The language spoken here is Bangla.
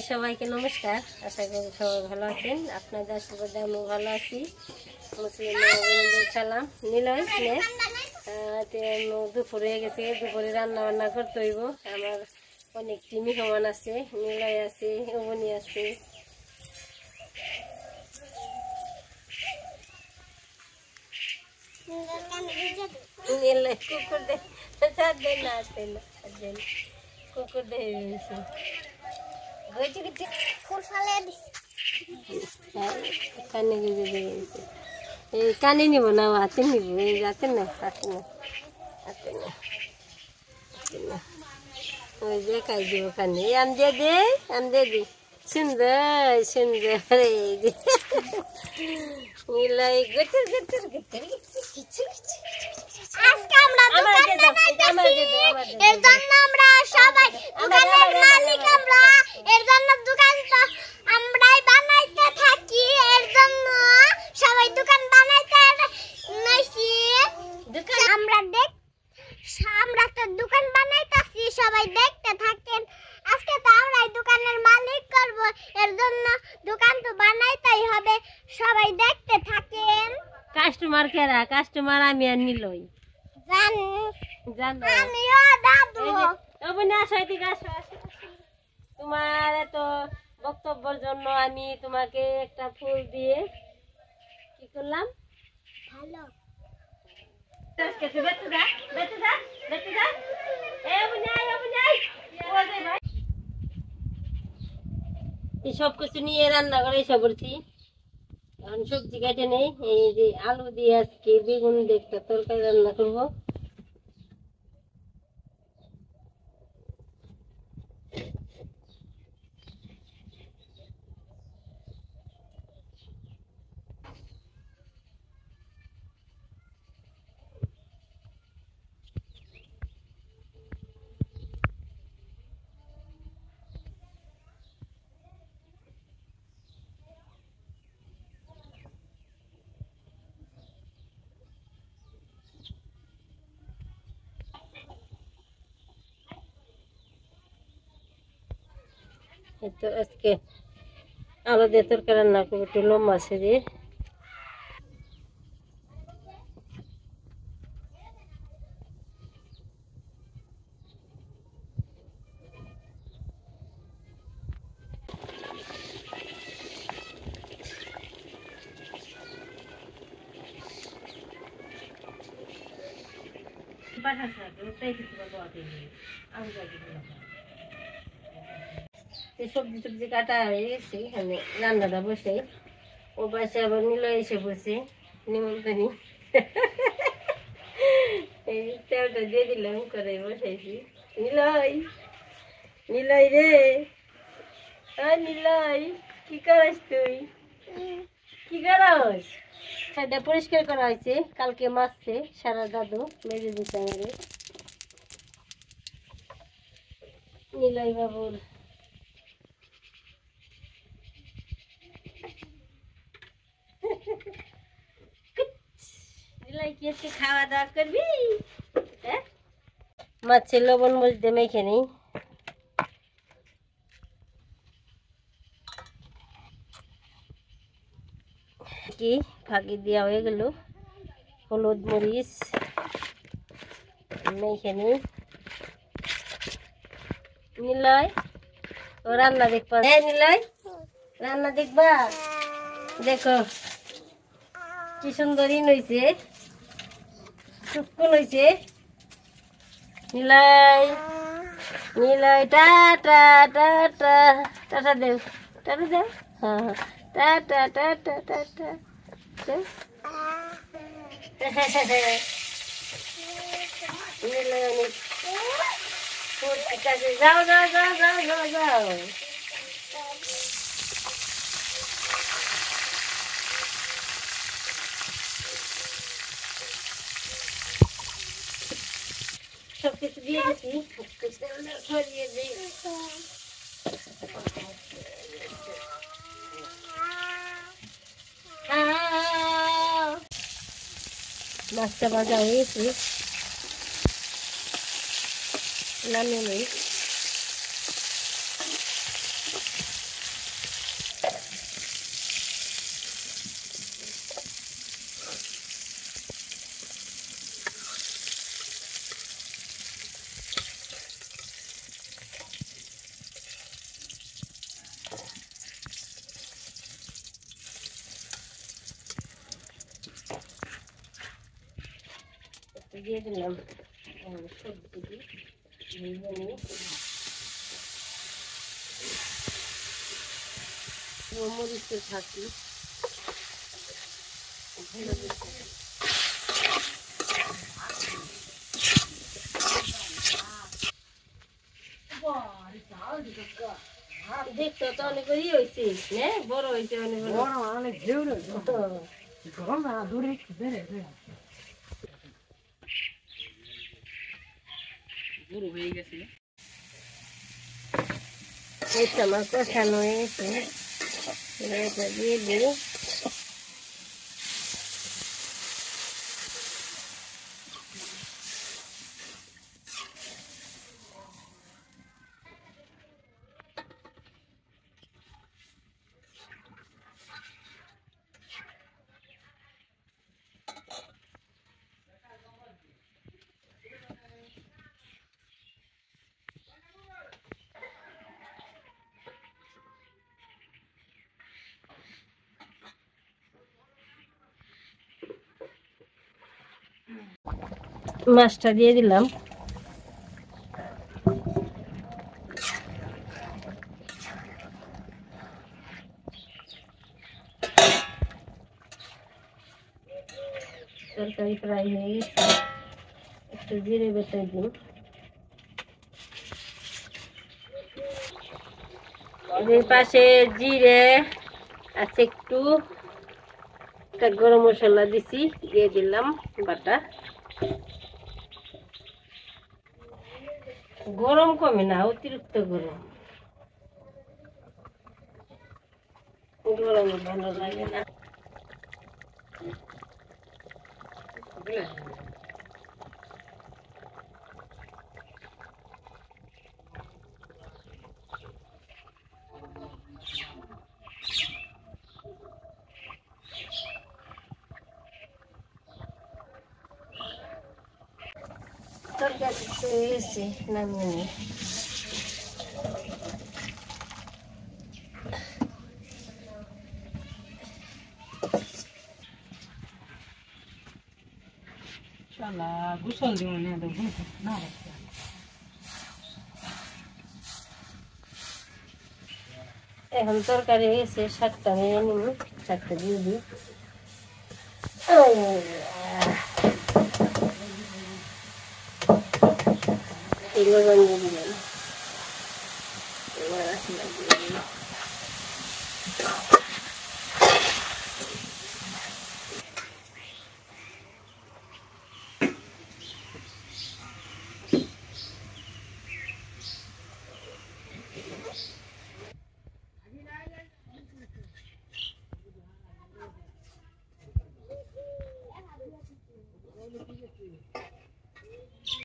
সবাইকে নমস্কার। আশা করি সবাই ভালো আছেন। আপনাদের আশীর্বাদে আমি ভালো আছি। মুসলিম সালাম নিলয় দুপুর হয়ে গেছে, দুপুরে রান্না বান্না করতে হইব। আমার অনেক টিমি সমান আছে, নিলয় আছে, অবনি আছে। কুকুর কুকুর কানে নিব না, হাতে নিব, যাতে না হাতে না, হাতে না, ওই যে খাই দিব কানে। আম দিয়ে দে, আম দিয়ে দি। সুন্দর সুন্দর নিলাই গেতের গেতের গেতের দোকান বানাইতেছি, সবাই দেখতে থাকেন। আজকে তো আমরাই দোকানের মালিক করব, এর জন্য দোকান তো বানাইতেই হবে, সবাই দেখতে থাকেন। কাস্টমার কেরা? কাস্টমার আমি আর নিলই আমিও দাদু। তোমার এত বক্তব্যের জন্য আমি তোমাকে একটা ফুল দিয়ে কি করলাম, ভালো সব কিছু নিয়ে রান্না করে এসে পড়ছি। এখন সবজি কেটে নেই, এই যে আলু দিয়ে আজকে বেগুন দিয়ে একটা তরকারি রান্না করবো। তো আজকে আলু দিয়ে তরকারি রান্না করবো, একটু লোম মাছে দিয়ে। সবজি টবজি কাটা হয়ে গেছে, এখানে রান্নাটা বসে। ও পাশে আবার নিলয় এসে বসে নিমন্ত্রণী। এই তেলটা দিয়ে দিলাম, করে বসাইছি। নিলয়, নিলয় রে, নিলয় কি করিস তুই? কি করস? এটা পরিষ্কার করা হয়েছে, কালকে মাছছে সারা দাদু মেজে দিতে আমাদের। নিলয় বাবুর নিলয় কি একটু খাওয়া দাওয়া করবি? হ্যাঁ, মাছের লবণ মরিচ দিয়ে মেখে নেই। কি ফাঁকি দেওয়া হয়ে গেল, হলুদ মরিচ মেখে নেই। নিলয় ও রান্না দেখবা? হ্যাঁ নিলয়, রান্না দেখবা? দেখো কি সুন্দর ইন হয়েছে, সুকুন হয়েছে। Niloy, Niloy tata tata tata দেও, টাটা দেও। হ্যাঁ হ্যাঁ, টাটা টাটা টাটা। নিলয় অনেক ফুর্তি কাছে। যাও যাও যাও যাও যাও যাও। সবকিছু দিয়ে দিচ্ছি, ছড়িয়ে দিই। মাছটা ভাজা হয়ে গেছে, নামিয়ে নেই। দিয়ে দিলাম সবজি ভেজে নিই, মরিচের থাকি দেখছো তো অনেক হয়েছে, হ্যাঁ বড় হয়েছে অনেক আমার কষানো হয়ে গেছে, এটা দিয়ে দিই। মাছটা দিয়ে দিলাম, তরকারি ফ্রাই হয়ে গেছে, একটু জিরে বেটে দিন। এর পাশে জিরে আছে, একটু একটা গরম মশলা দিছি, দিয়ে দিলাম বাটা। গরম কমে না, অতিরিক্ত গরম, গরমে ভালো লাগে না। তরকারি হয়ে গেছে, নামিয়ে নিই। এখন তরকারি হয়েছে, শাকটা নিয়ে নিব, শাকটা দিয়ে দিই। লবণ দিয়ে দিলাম, এবার দিয়ে দিলাম।